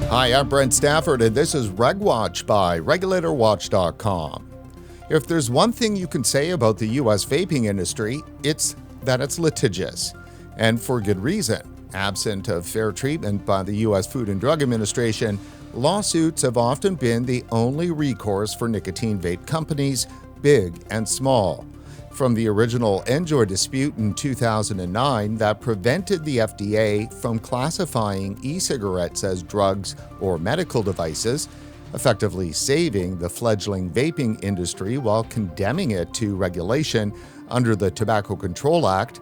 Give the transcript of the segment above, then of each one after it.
Hi, I'm Brent Stafford, and this is RegWatch by RegulatorWatch.com. If there's one thing you can say about the U.S. vaping industry, it's that it's litigious, and for good reason. Absent of fair treatment by the U.S. Food and Drug Administration, lawsuits have often been the only recourse for nicotine vape companies, big and small. From the original NJOY dispute in 2009 that prevented the FDA from classifying e-cigarettes as drugs or medical devices, effectively saving the fledgling vaping industry while condemning it to regulation under the Tobacco Control Act,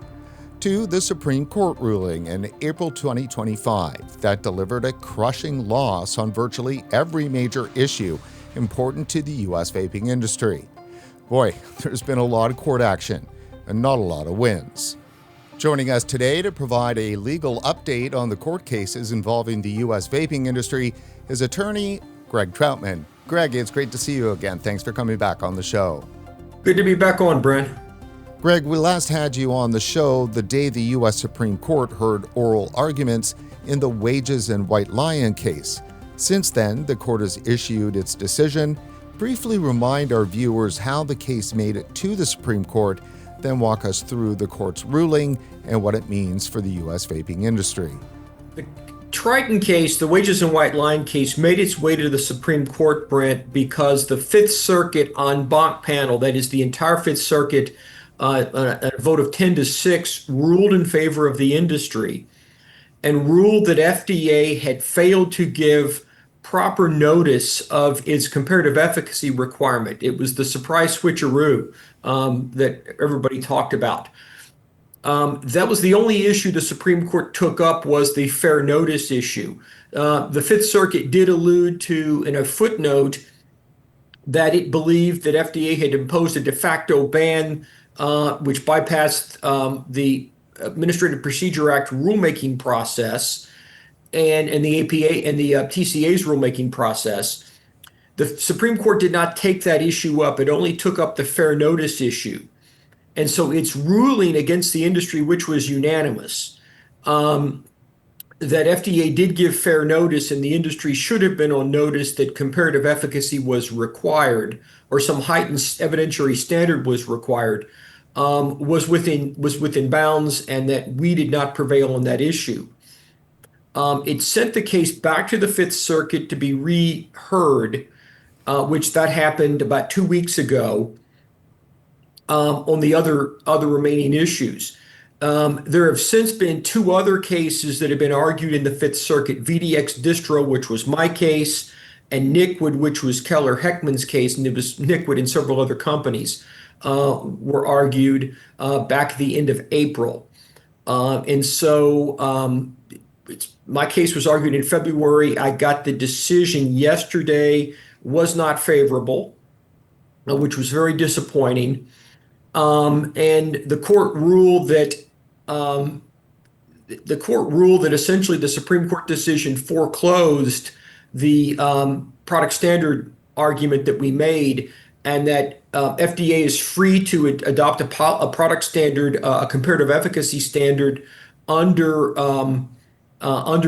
to the Supreme Court ruling in April 2025 that delivered a crushing loss on virtually every major issue important to the U.S. vaping industry. Boy, there's been a lot of court action and not a lot of wins. Joining us today to provide a legal update on the court cases involving the U.S. vaping industry is attorney Greg Troutman. Greg, it's great to see you again. Thanks for coming back on the show. Good to be back on, Brent. Greg, we last had you on the show the day the U.S. Supreme Court heard oral arguments in the Wages and White Lion case. Since then, the court has issued its decision. Briefly remind our viewers how the case made it to the Supreme Court, then walk us through the court's ruling and what it means for the U.S. vaping industry. The Triton case, the Wages and White Line case, made its way to the Supreme Court, Brent, because the Fifth Circuit en banc panel, that is the entire Fifth Circuit, a vote of 10-6, ruled in favor of the industry and ruled that FDA had failed to give proper notice of its comparative efficacy requirement. It was the surprise switcheroo that everybody talked about. That was the only issue the Supreme Court took up, was the fair notice issue. The Fifth Circuit did allude to, in a footnote, that it believed that FDA had imposed a de facto ban, which bypassed the Administrative Procedure Act rulemaking process and the APA and the TCA's rulemaking process. The Supreme Court did not take that issue up. It only took up the fair notice issue. And so its ruling against the industry, which was unanimous, that FDA did give fair notice and the industry should have been on notice that comparative efficacy was required, or some heightened evidentiary standard was required, was within bounds, and that we did not prevail on that issue. It sent the case back to the Fifth Circuit to be reheard, which that happened about 2 weeks ago, on the other remaining issues. There have since been two other cases that have been argued in the Fifth Circuit: VDX Distro, which was my case, and Nickwood, which was Keller Heckman's case, and it was Nickwood and several other companies were argued back at the end of April. My case was argued in February. I got the decision yesterday, was not favorable, which was very disappointing. And the court ruled that essentially the Supreme Court decision foreclosed the product standard argument that we made, and that FDA is free to adopt a product standard, a comparative efficacy standard, under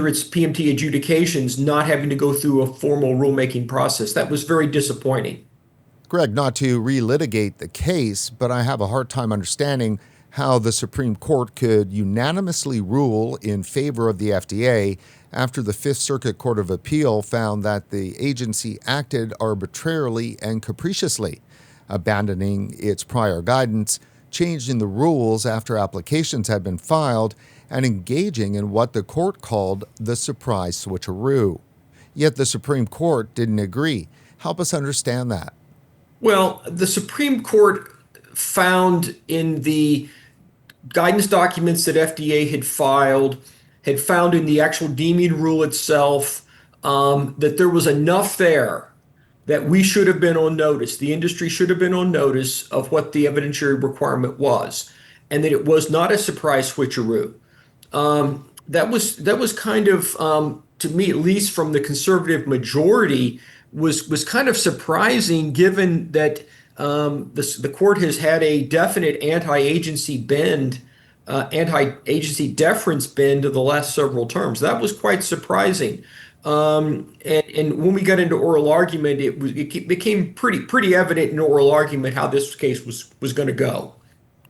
its PMTA adjudications, not having to go through a formal rulemaking process. That was very disappointing. Greg, not to relitigate the case, but I have a hard time understanding how the Supreme Court could unanimously rule in favor of the FDA after the Fifth Circuit Court of Appeal found that the agency acted arbitrarily and capriciously, abandoning its prior guidance, changing the rules after applications had been filed, and engaging in what the court called the surprise switcheroo. Yet the Supreme Court didn't agree. Help us understand that. Well, the Supreme Court found in the guidance documents that FDA had found in the actual deeming rule itself, that there was enough there that we should have been on notice. The industry should have been on notice of what the evidentiary requirement was, and that it was not a surprise switcheroo. That was kind of, to me, at least from the conservative majority, was kind of surprising, given that the court has had a definite anti-agency deference bend of the last several terms. That was quite surprising. And when we got into oral argument, it became pretty evident in oral argument how this case was going to go.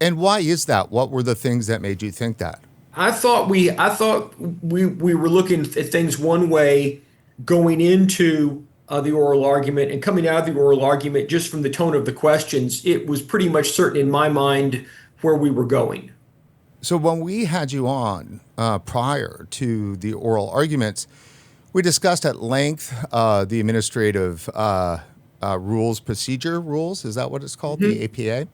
And why is that? What were the things that made you think that? I thought we were looking at things one way going into the oral argument, and coming out of the oral argument, just from the tone of the questions, it was pretty much certain in my mind where we were going. So when we had you on prior to the oral arguments, we discussed at length the administrative rules, procedure rules. Is that what it's called? The APA?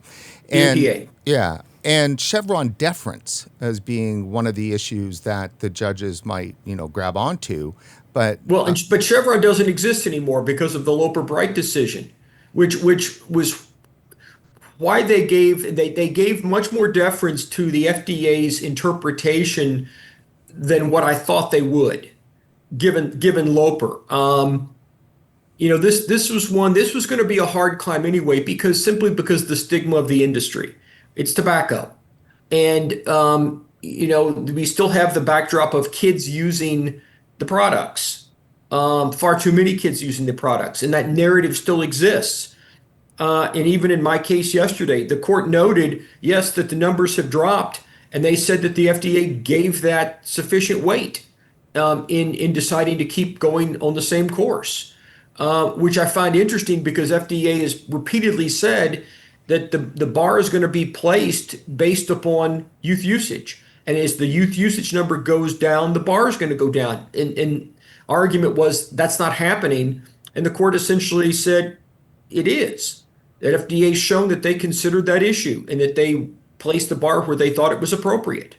And APA. yeah. And Chevron deference as being one of the issues that the judges might, grab onto. But But Chevron doesn't exist anymore because of the Loper-Bright decision, which was why they gave much more deference to the FDA's interpretation than what I thought they would, given Loper. This was going to be a hard climb anyway, simply because the stigma of the industry. It's tobacco. And we still have the backdrop of kids using the products. Far too many kids using the products, and that narrative still exists. And even in my case yesterday, the court noted, yes, that the numbers have dropped, and they said that the FDA gave that sufficient weight in deciding to keep going on the same course, which I find interesting because FDA has repeatedly said that the bar is going to be placed based upon youth usage. And as the youth usage number goes down, the bar is going to go down. And our argument was that's not happening. And the court essentially said it is. That FDA has shown that they considered that issue and that they placed the bar where they thought it was appropriate.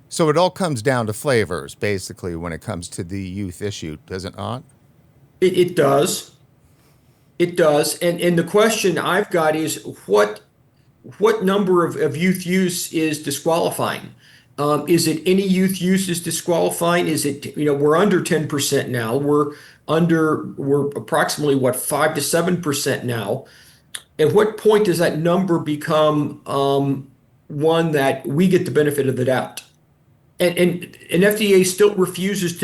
So it all comes down to flavors, basically, when it comes to the youth issue, does it not? It does. It does. And the question I've got is what number of youth use is disqualifying? Is it any youth use is disqualifying? Is it, we're under 10% now. We're approximately 5 to 7% now. At what point does that number become one that we get the benefit of the doubt? And FDA still refuses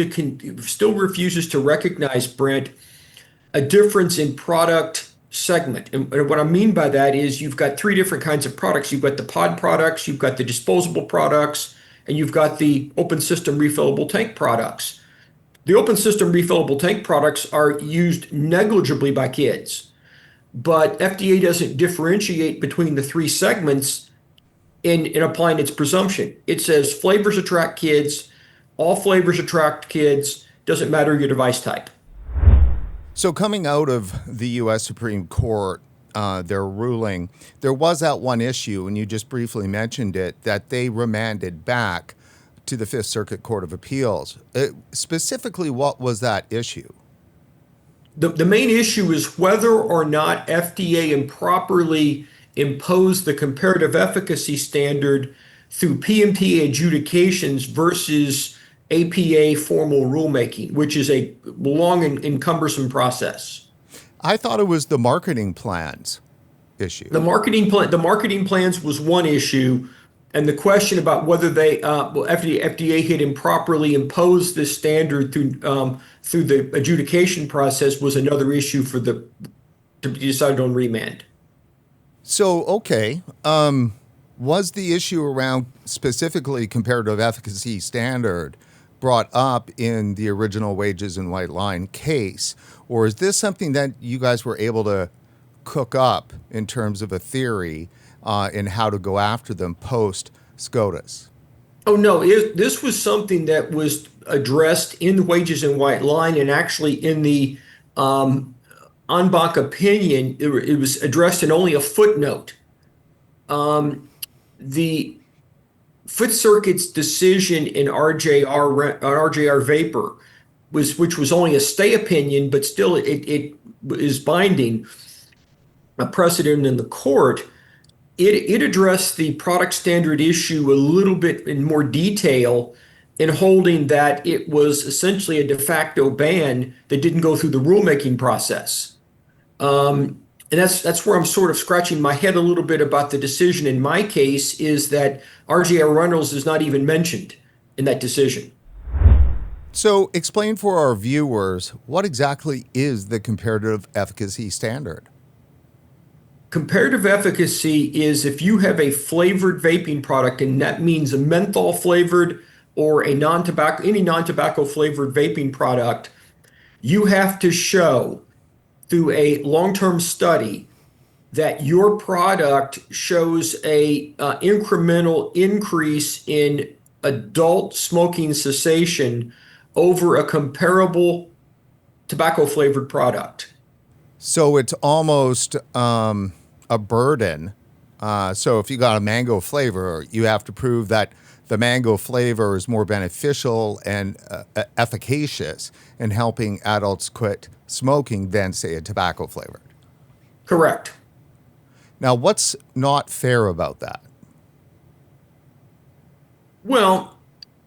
to recognize, Brent, a difference in product segment. And what I mean by that is you've got three different kinds of products. You've got the pod products, you've got the disposable products, and you've got the open system refillable tank products. The open system refillable tank products are used negligibly by kids, but FDA doesn't differentiate between the three segments in applying its presumption. It says flavors attract kids, all flavors attract kids, doesn't matter your device type. So coming out of the U.S. Supreme Court, their ruling, there was that one issue, and you just briefly mentioned it, that they remanded back to the Fifth Circuit Court of Appeals. Specifically, what was that issue? The main issue is whether or not FDA improperly imposed the comparative efficacy standard through PMTA adjudications versus APA formal rulemaking, which is a long and cumbersome process. I thought it was the marketing plans issue. The marketing plans was one issue, and the question about whether FDA had improperly imposed this standard through the adjudication process was another issue to be decided on remand. So, okay, was the issue around specifically comparative efficacy standard brought up in the original Wages and White Line case, or is this something that you guys were able to cook up in terms of a theory in how to go after them post SCOTUS? Oh no, this was something that was addressed in the Wages and White Line, and actually in the en banc opinion, it was addressed in only a footnote. The Fifth Circuit's decision in RJR Vapor, which was only a stay opinion, but still it is binding, a precedent in the court. It addressed the product standard issue a little bit in more detail in holding that it was essentially a de facto ban that didn't go through the rulemaking process. And that's where I'm sort of scratching my head a little bit about the decision in my case, is that RJR Reynolds is not even mentioned in that decision. So, explain for our viewers what exactly is the comparative efficacy standard? Comparative efficacy is if you have a flavored vaping product, and that means a menthol flavored or a non-tobacco, any non-tobacco flavored vaping product, you have to show through a long-term study that your product shows a incremental increase in adult smoking cessation over a comparable tobacco flavored product. So, it's almost a burden. So, if you got a mango flavor, you have to prove that the mango flavor is more beneficial and efficacious in helping adults quit smoking than, say, a tobacco flavored. Correct. Now, what's not fair about that? Well,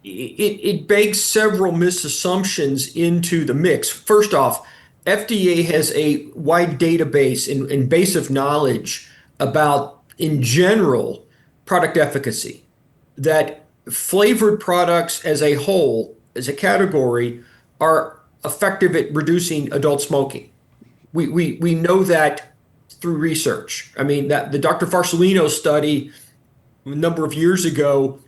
it bakes several misassumptions into the mix. First off, FDA has a wide database and base of knowledge about, in general, product efficacy. That flavored products as a whole, as a category, are effective at reducing adult smoking. We know that through research. I mean, that the Dr. Farsellino study a number of years ago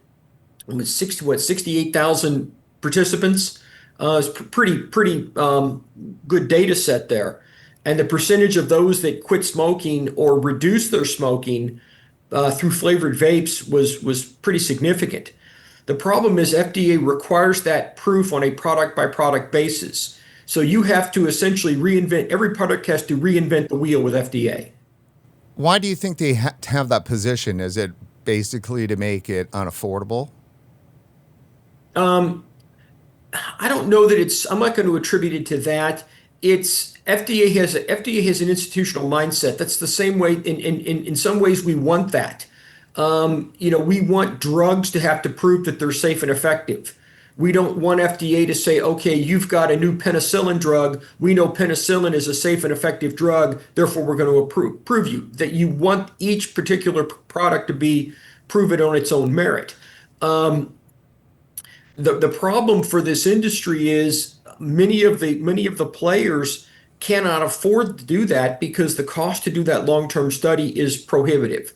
with 68,000 participants. It's pretty good data set there. And the percentage of those that quit smoking or reduce their smoking through flavored vapes was pretty significant. The problem is FDA requires that proof on a product by product basis. So you have to essentially reinvent, every product has to reinvent the wheel with FDA. Why do you think they have that position? Is it basically to make it unaffordable? Um, I don't know that I'm not going to attribute it to that. It's FDA has an institutional mindset. That's the same way in some ways we want that. We want drugs to have to prove that they're safe and effective. We don't want FDA to say, okay, you've got a new penicillin drug. We know penicillin is a safe and effective drug. Therefore, we're going to approve you. That you want each particular product to be proven on its own merit. The problem for this industry is many of the players cannot afford to do that because the cost to do that long-term study is prohibitive.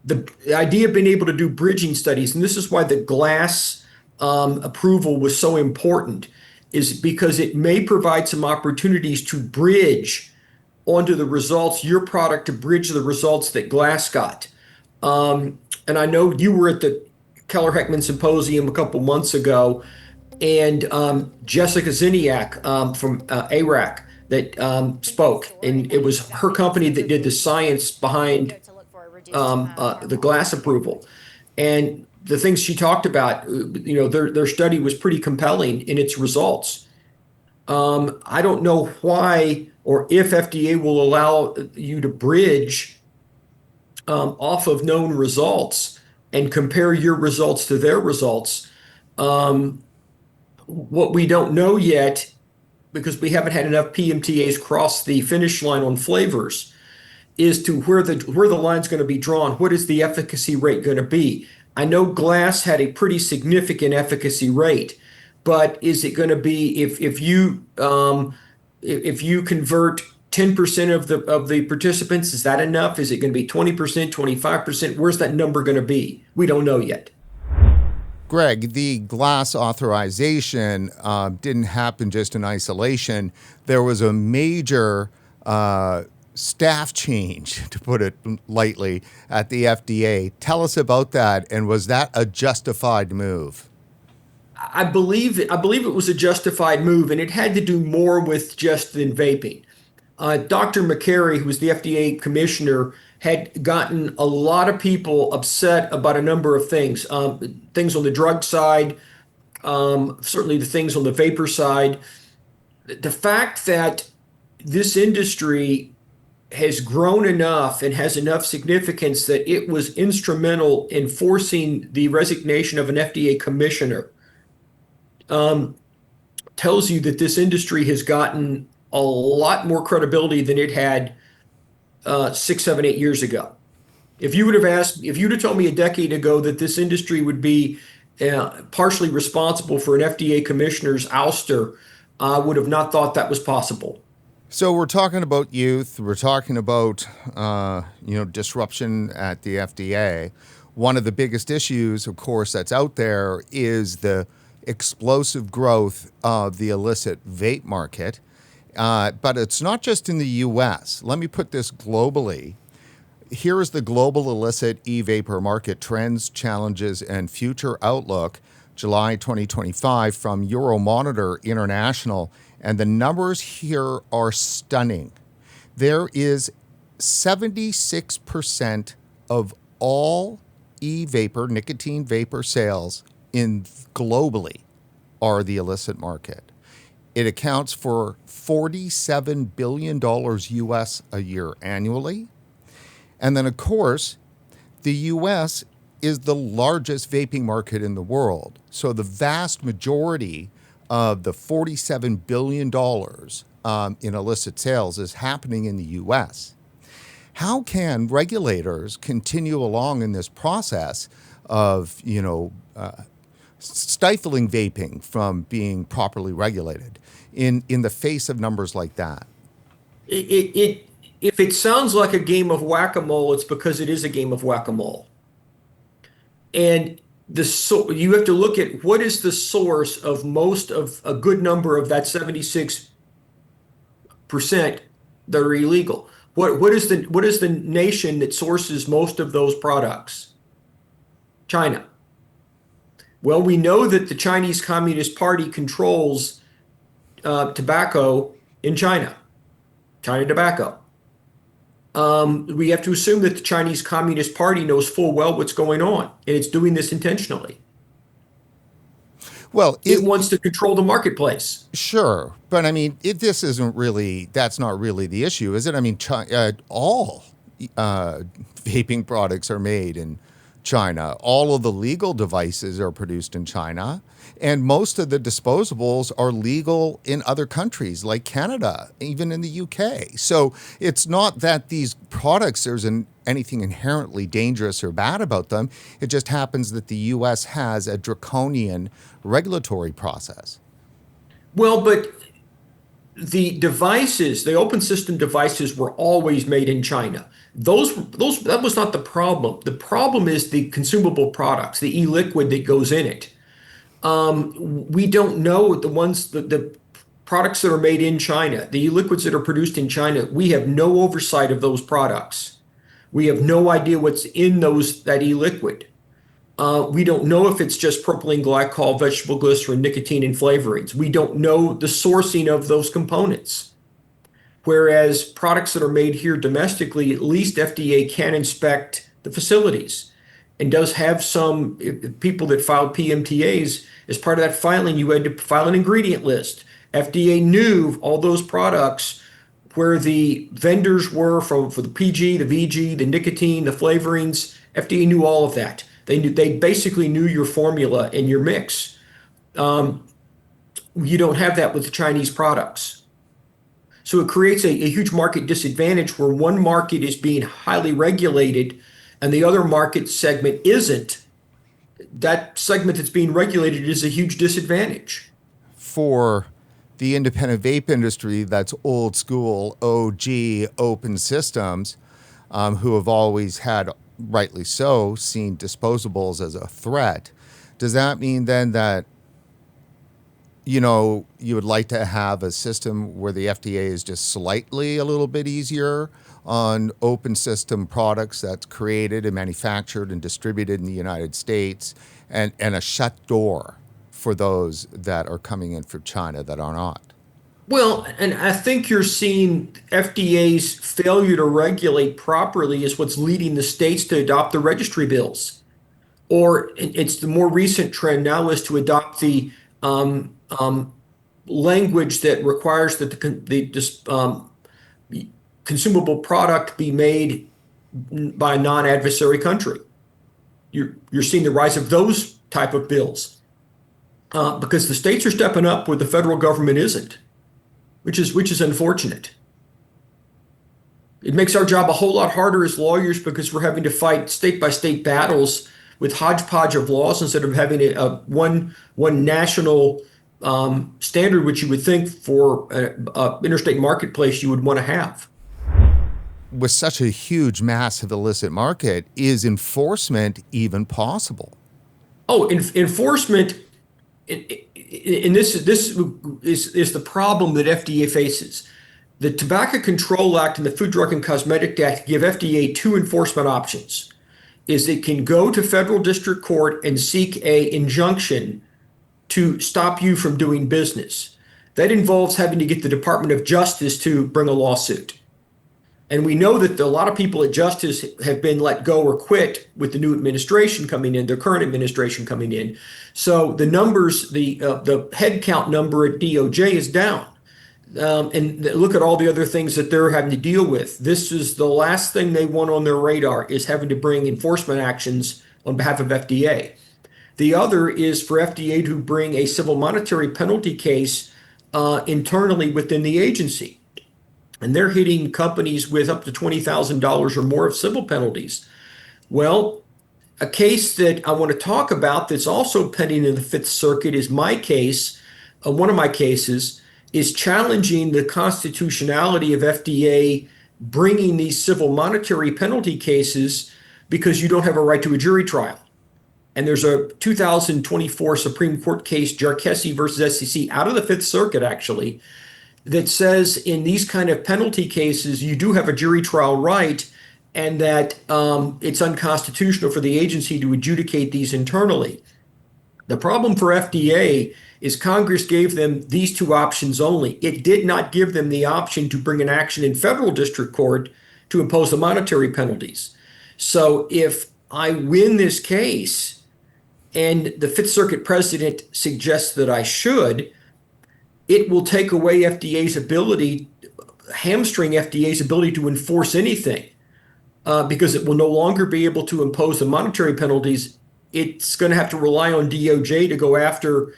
The idea of being able to do bridging studies, and this is why the glass approval was so important, is because it may provide some opportunities to bridge onto the results, your product to bridge the results that glass got. And I know you were at the Keller Heckman Symposium a couple months ago, and Jessica Ziniak from ARAC that spoke, and it was her company that did the science behind the glass approval. And the things she talked about, their study was pretty compelling in its results. I don't know why or if FDA will allow you to bridge off of known results and compare your results to their results. What we don't know yet, because we haven't had enough PMTAs cross the finish line on flavors, is to where the line's going to be drawn. What is the efficacy rate going to be? I know glass had a pretty significant efficacy rate, but is it going to be if you convert 10% of the participants, is that enough? Is it going to be 20%, 25%? Where's that number going to be? We don't know yet. Greg, the glass authorization didn't happen just in isolation. There was a major staff change, to put it lightly, at the FDA. Tell us about that, and was that a justified move? I believe it was a justified move, and it had to do more with just than vaping. Dr. McCary, who was the FDA commissioner, had gotten a lot of people upset about a number of things. Things on the drug side, certainly the things on the vapor side. The fact that this industry has grown enough and has enough significance that it was instrumental in forcing the resignation of an FDA commissioner tells you that this industry has gotten a lot more credibility than it had 6, 7, 8 years ago. If you'd have told me a decade ago that this industry would be partially responsible for an FDA commissioner's ouster, I would have not thought that was possible. So we're talking about youth. We're talking about disruption at the FDA. One of the biggest issues, of course, that's out there is the explosive growth of the illicit vape market. But it's not just in the U.S. Let me put this globally. Here is the global illicit e-vapor market trends, challenges, and future outlook, July 2025, from Euromonitor International. And the numbers here are stunning. There is 76% of all e-vapor, nicotine vapor sales globally are the illicit market. It accounts for $47 billion US a year annually. And then, of course, the US is the largest vaping market in the world. So the vast majority of the $47 billion in illicit sales is happening in the US. How can regulators continue along in this process of, stifling vaping from being properly regulated in the face of numbers like that? If it sounds like a game of whack-a-mole, it's because it is a game of whack-a-mole. And you have to look at what is the source of most of a good number of that 76% that are illegal. What is the nation that sources most of those products? China. Well, we know that the Chinese Communist Party controls tobacco in China, China tobacco. We have to assume that the Chinese Communist Party knows full well what's going on, and it's doing this intentionally. Well, it wants to control the marketplace. Sure. But I mean, that's not really the issue, is it? I mean, all vaping products are made in China. All of the legal devices are produced in China. And most of the disposables are legal in other countries like Canada, even in the UK. So it's not that these products, there's anything inherently dangerous or bad about them. It just happens that the US has a draconian regulatory process. Well, but the open system devices were always made in China. That was not the problem. The problem is the consumable products, the e-liquid that goes in it. We don't know the products that are made in China, the e-liquids that are produced in China. We have no oversight of those products. We have no idea what's in that e-liquid. We don't know if it's just propylene glycol, vegetable glycerin, nicotine, and flavorings. We don't know the sourcing of those components. Whereas products that are made here domestically, at least FDA can inspect the facilities and does have some people that filed PMTAs. As part of that filing, you had to file an ingredient list. FDA knew all those products, where the vendors were for the PG, the VG, the nicotine, the flavorings. FDA knew all of that. They basically knew your formula and your mix. You don't have that with the Chinese products. So it creates a huge market disadvantage where one market is being highly regulated and the other market segment isn't. That segment that's being regulated is a huge disadvantage. For the independent vape industry, that's old school OG open systems, who have always had, rightly so, seen disposables as a threat. Does that mean then that you would like to have a system where the FDA is just slightly a little bit easier on open system products that's created and manufactured and distributed in the United States, and a shut door for those that are coming in from China that are not? Well, and I think you're seeing FDA's failure to regulate properly is what's leading the states to adopt the registry bills. Or it's the more recent trend now is to adopt the language that requires that the consumable product be made by a non-adversary country. You're seeing the rise of those type of bills because the states are stepping up where the federal government isn't, which is unfortunate. It makes our job a whole lot harder as lawyers because we're having to fight state by state battles with hodgepodge of laws instead of having one national standard, which you would think for a interstate marketplace you would want to have. With such a huge, massive illicit market, is enforcement even possible? Oh, enforcement, and this is the problem that FDA faces. The Tobacco Control Act and the Food, Drug, and Cosmetic Act give FDA two enforcement options. Is it can go to federal district court and seek an injunction to stop you from doing business. That involves having to get the Department of Justice to bring a lawsuit. And we know that a lot of people at Justice have been let go or quit with the new administration coming in, the current administration coming in. So the numbers, the head count number at DOJ is down. And look at all the other things that they're having to deal with. This is the last thing they want on their radar, is having to bring enforcement actions on behalf of FDA. The other is for FDA to bring a civil monetary penalty case internally within the agency. And they're hitting companies with up to $20,000 or more of civil penalties. Well, a case that I want to talk about that's also pending in the Fifth Circuit is my case. One of my cases is challenging the constitutionality of FDA bringing these civil monetary penalty cases because you don't have a right to a jury trial. And there's a 2024 Supreme Court case, Jarkessi versus SEC, out of the Fifth Circuit, actually, that says in these kind of penalty cases, you do have a jury trial right, and that it's unconstitutional for the agency to adjudicate these internally. The problem for FDA is Congress gave them these two options only. It did not give them the option to bring an action in federal district court to impose the monetary penalties. So if I win this case, and the Fifth Circuit precedent suggests that I should, it will take away FDA's ability, hamstring FDA's ability to enforce anything, because it will no longer be able to impose the monetary penalties. It's going to have to rely on DOJ to go after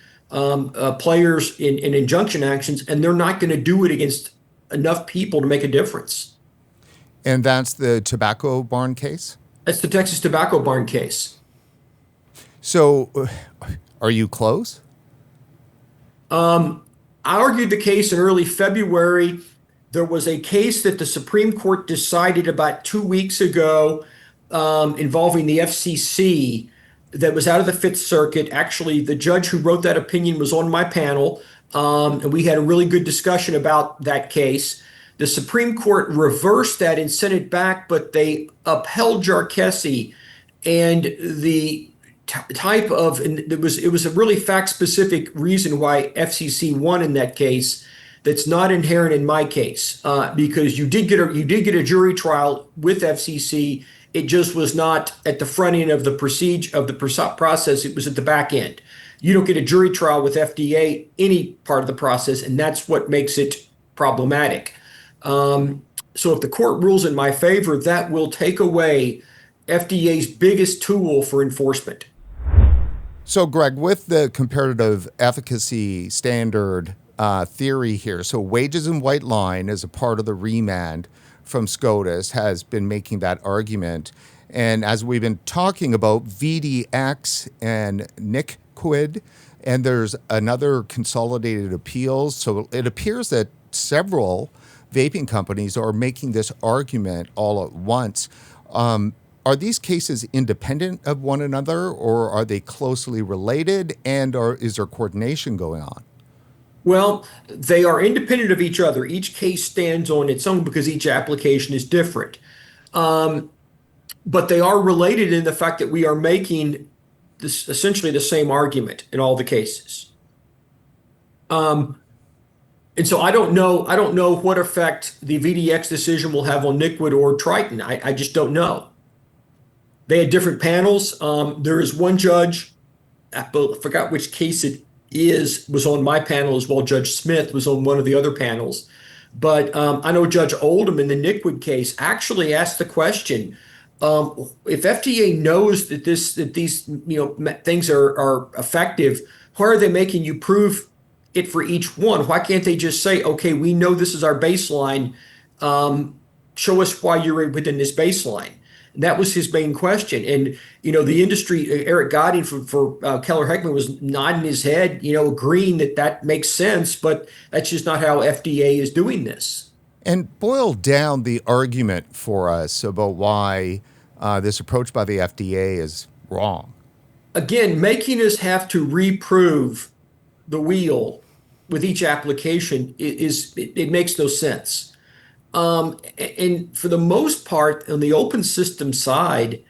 players in injunction actions, and they're not going to do it against enough people to make a difference. And that's the tobacco barn case? That's the Texas tobacco barn case. So are you close? I argued the case in early February. There was a case that the Supreme Court decided about 2 weeks ago involving the FCC that was out of the Fifth Circuit. Actually, the judge who wrote that opinion was on my panel, and we had a really good discussion about that case. The Supreme Court reversed that and sent it back, but they upheld Jarkessi, and the type of, and it was a really fact-specific reason why FCC won in that case that's not inherent in my case, because you did get a jury trial with FCC. It just was not at the front end of the process. It was at the back end. You don't get a jury trial with FDA any part of the process, and that's what makes it problematic. So if the court rules in my favor, that will take away FDA's biggest tool for enforcement. So, Greg, with the comparative efficacy standard theory here, so Wages and White Line, as a part of the remand from SCOTUS, has been making that argument. And as we've been talking about, VDX and NICQUID, and there's another consolidated appeals. So it appears that several vaping companies are making this argument all at once. Are these cases independent of one another, or are they closely related, and is there coordination going on? Well, they are independent of each other. Each case stands on its own because each application is different. But they are related in the fact that we are making this essentially the same argument in all the cases. And so I don't know what effect the VDX decision will have on NICQUID or Triton. I just don't know. They had different panels. There is one judge, I forgot which case it was on my panel as well. Judge Smith was on one of the other panels. But I know Judge Oldham in the NICQUID case actually asked the question, if FDA knows that these things are effective, why are they making you prove it for each one? Why can't they just say, okay, we know this is our baseline, show us why you're within this baseline? That was his main question. And, the industry, Eric Godin for Keller Heckman was nodding his head, agreeing that that makes sense, but that's just not how FDA is doing this. And boil down the argument for us about why this approach by the FDA is wrong. Again, making us have to reprove the wheel with each application it makes no sense. And for the most part, on the open system side,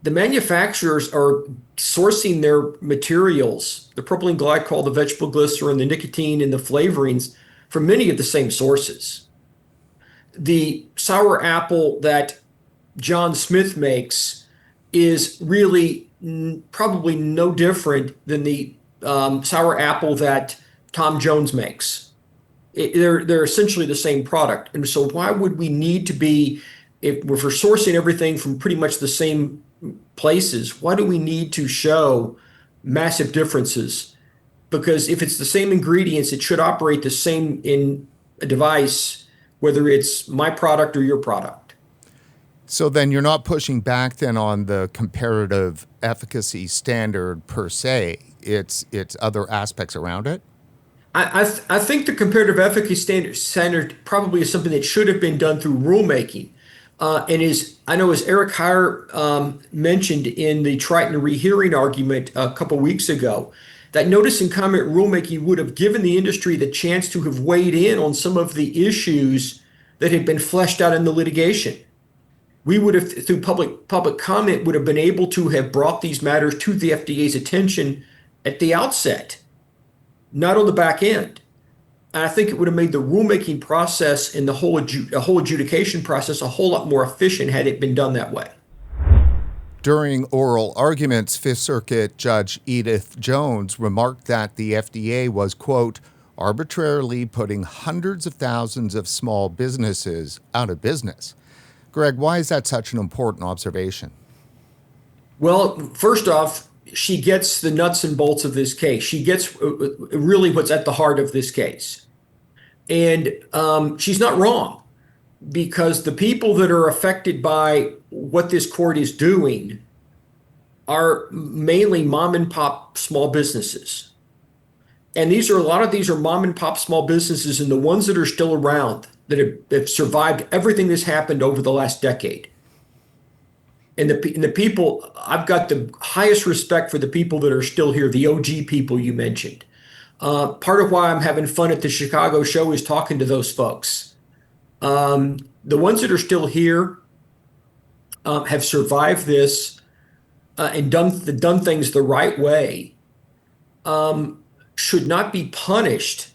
the manufacturers are sourcing their materials, the propylene glycol, the vegetable glycerin, the nicotine, and the flavorings from many of the same sources. The sour apple that John Smith makes is really probably no different than the sour apple that Tom Jones makes. They're essentially the same product. And so why would we need to be, if we're sourcing everything from pretty much the same places, why do we need to show massive differences? Because if it's the same ingredients, it should operate the same in a device, whether it's my product or your product. So then you're not pushing back then on the comparative efficacy standard per se. It's other aspects around it. I think the comparative efficacy standard probably is something that should have been done through rulemaking. And I know as Eric Heyer mentioned in the Triton rehearing argument a couple weeks ago, that notice and comment rulemaking would have given the industry the chance to have weighed in on some of the issues that had been fleshed out in the litigation. We would have, through public comment, would have been able to have brought these matters to the FDA's attention at the outset, not on the back end. And I think it would have made the rulemaking process and the whole adjudication process a whole lot more efficient had it been done that way. During oral arguments, Fifth Circuit Judge Edith Jones remarked that the FDA was, quote, arbitrarily putting hundreds of thousands of small businesses out of business. Greg, why is that such an important observation? Well, first off, she gets the nuts and bolts of this case. She gets really what's at the heart of this case. And she's not wrong, because the people that are affected by what this court is doing are mainly mom and pop small businesses. And a lot of these are mom and pop small businesses, and the ones that are still around that have survived everything that's happened over the last decade. And the people, I've got the highest respect for the people that are still here, the OG people you mentioned. Part of why I'm having fun at the Chicago show is talking to those folks. The ones that are still here have survived this and done things the right way, should not be punished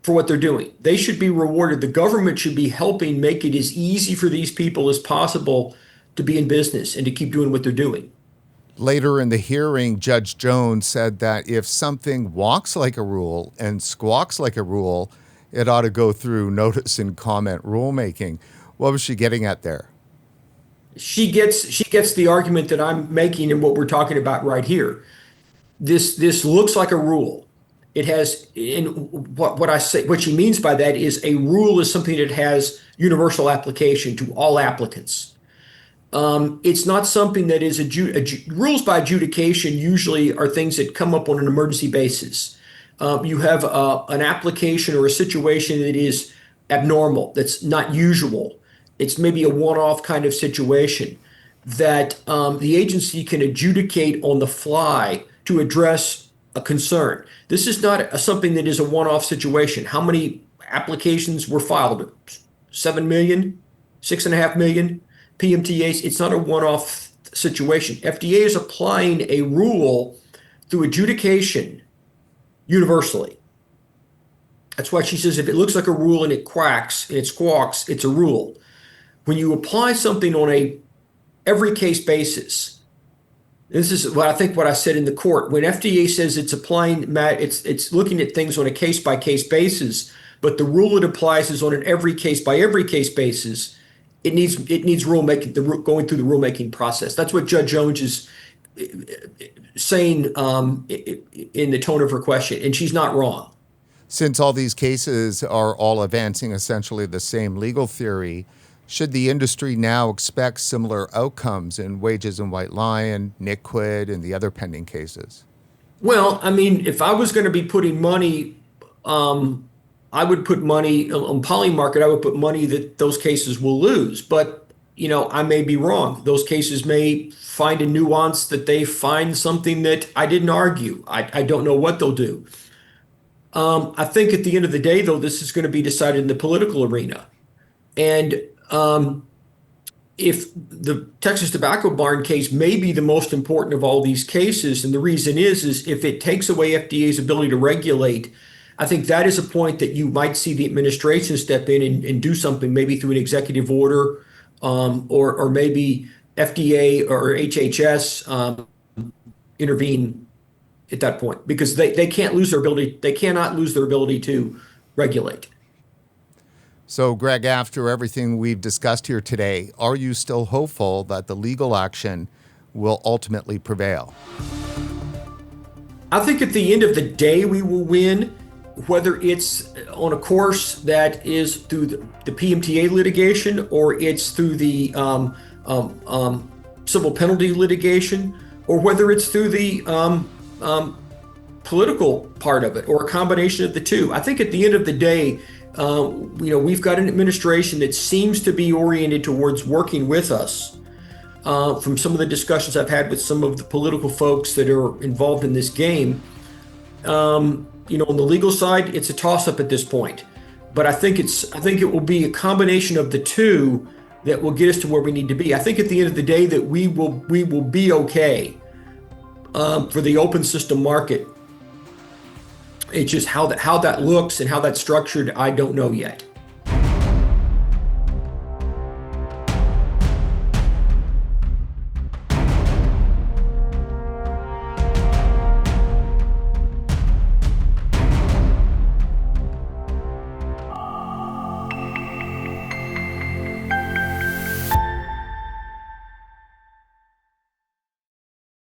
for what they're doing. They should be rewarded. The government should be helping make it as easy for these people as possible to be in business and to keep doing what they're doing. Later in the hearing, Judge Jones said that if something walks like a rule and squawks like a rule, it ought to go through notice and comment rulemaking. What was she getting at there? She gets the argument that I'm making and what we're talking about right here. This looks like a rule. It has, in what she means by that is a rule is something that has universal application to all applicants. It's not something that is rules by adjudication usually are things that come up on an emergency basis. You have an application or a situation that is abnormal, that's not usual. It's maybe a one-off kind of situation that the agency can adjudicate on the fly to address a concern. This is not something that is a one-off situation. How many applications were filed? 7 million, 6.5 million PMTAs. It's not a one-off situation. FDA is applying a rule through adjudication universally. That's why she says if it looks like a rule and it quacks and it squawks, it's a rule. When you apply something on a every case basis, this is what I said in the court. When FDA says it's applying, it's looking at things on a case by case basis, but the rule it applies is on an every case by every case basis. It needs rulemaking, going through the rulemaking process. That's what Judge Jones is saying in the tone of her question, and she's not wrong. Since all these cases are all advancing essentially the same legal theory, Should the industry now expect similar outcomes in Wages and White Lion, Niquid, and the other pending cases? Well, I mean, if I was going to be putting money, I would put money on Polymarket. I would put money that those cases will lose. But, I may be wrong. Those cases may find a nuance that they find something that I didn't argue. I don't know what they'll do. I think at the end of the day, though, this is going to be decided in the political arena. And if the Texas Tobacco Barn case may be the most important of all these cases, and the reason is if it takes away FDA's ability to regulate, I think that is a point that you might see the administration step in and do something, maybe through an executive order, or maybe FDA or HHS intervene at that point, because they can't lose their ability. They cannot lose their ability to regulate. So, Greg, after everything we've discussed here today, are you still hopeful that the legal action will ultimately prevail? I think at the end of the day, we will win, whether it's on a course that is through the PMTA litigation or it's through the civil penalty litigation, or whether it's through the political part of it, or a combination of the two. I think at the end of the day, we've got an administration that seems to be oriented towards working with us. From some of the discussions I've had with some of the political folks that are involved in this game, on the legal side, it's a toss-up at this point. But I think it will be a combination of the two that will get us to where we need to be. I think at the end of the day that we will be okay for the open system market. It's just how that looks and how that's structured, I don't know yet.